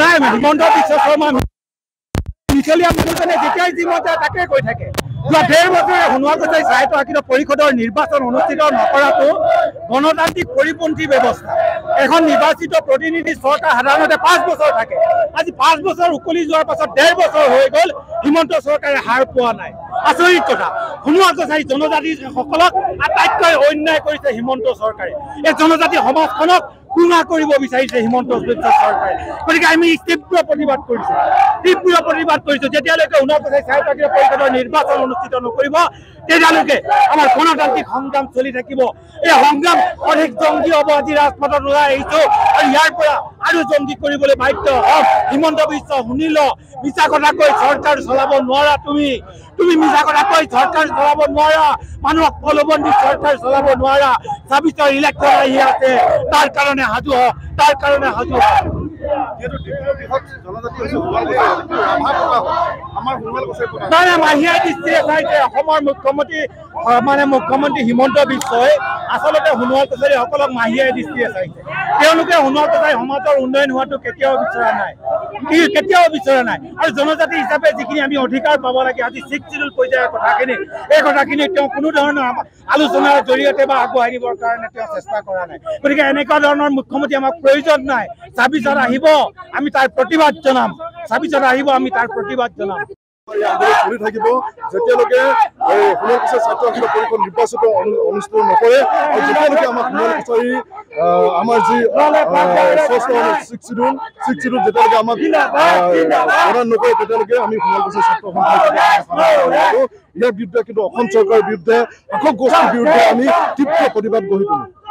নাই হিমন্ত বিশ্ব শৰ্মা মিছলীয়া মানুহজনে যেতিয়াই যি মতে তাকে কৈ থাকে। যোৱা ১.৫ বছৰে সোণোৱাল কছাৰী স্বায়ত্ত শাসিত পৰিষদৰ নিৰ্বাচন অনুষ্ঠিত নকৰাটো গণতান্ত্ৰিক পৰিপন্থী ব্যৱস্থা। এখন নিৰ্বাচিত প্ৰতিনিধি চৰকাৰ সাধাৰণতে ৫ বছৰ থাকে। আজি ৫ বছৰ উকলি যোৱাৰ পাছত ১.৫ বছৰ হৈ গ'ল, হিমন্ত চৰকাৰে হাৰ পোৱা নাই। আচৰিত কথা, সোণোৱাল কছাৰী জনজাতিসকলক আটাইতকৈ অন্যায় কৰিছে হিমন্ত চৰকাৰে। এই জনজাতি সমাজখনক পুঙা কৰিব বিচাৰিছে হিমন্ত বিশ্ব চৰকাৰে। গতিকে আমি তীব্ৰ প্ৰতিবাদ কৰিছো যেতিয়ালৈকে সোণোৱাল কছাৰী স্বায়ত্ত শাসিত পৰিষদৰ নিৰ্বাচন অনুষ্ঠিত নকৰিব তেতিয়ালৈকে আমাৰ গণতান্ত্ৰিক সংগ্ৰাম চলি থাকিব। এই সংগ্ৰাম অধিক জংগী হ'ব। আজি ৰাজপথত ওলাই আহিছো আৰু ইয়াৰ পৰা আৰু জংগী কৰিবলৈ বাধ্য হম। হিমন্ত বিশ্ব শুনিল, মিছা কথা কৈ চৰকাৰ চলাব নোৱাৰা। তুমি মিছা কথা কৈ চৰকাৰ চলাব নোৱাৰা, মানুহক প্ৰলোভন দি চৰকাৰ চলাব নোৱাৰা। ২৬ৰ ইলেকশ্যন আহি আছে, তাৰ কাৰণে সাজু হওক। মাহিয়াই দৃষ্টিৰে চাইছে অসমৰ মুখ্যমন্ত্ৰী হিমন্ত বিশ্বই আচলতে সোণোৱাল কছাৰীসকলক মাহিয়াই দৃষ্টিৰে চাইছে। তেওঁলোকে সোণোৱাল কছাৰী সমাজৰ উন্নয়ন হোৱাটো কেতিয়াও বিচৰা নাই। আৰু জনজাতি হিচাপে যিখিনি আমি অধিকাৰ পাব লাগে, আজি 6 শিডিউল পৰ্যায়ৰ এই কথাখিনি তেওঁ কোনো ধৰণৰ আলোচনাৰ জৰিয়তে বা আগুৱাই দিবৰ কাৰণে তেওঁ চেষ্টা কৰা নাই। গতিকে এনেকুৱা ধৰণৰ মুখ্যমন্ত্ৰী আমাক প্ৰয়োজন নাই। ২৬ত আহিব, আমি তাৰ প্ৰতিবাদ জনাম। চলি থাকিব যেতিয়ালৈকে সোণোৱাল কছাৰী স্বায়ত্ত শাসিত পৰিষদ নিৰ্বাচিত অনুষ্ঠিত নকৰে আৰু যেতিয়ালৈকে আমাৰ সোণোৱাল কছাৰী আমাৰ যি 6 শিডিউল যেতিয়ালৈকে আমাক প্ৰদান নকৰে তেতিয়ালৈকে আমি সোণোৱাল কছাৰী ছাত্ৰ ইয়াৰ বিৰুদ্ধে কিন্তু অসম চৰকাৰৰ বিৰুদ্ধে শাসক গোষ্ঠীৰ বিৰুদ্ধে আমি তীব্ৰ প্ৰতিবাদ গঢ়ি তুলিম।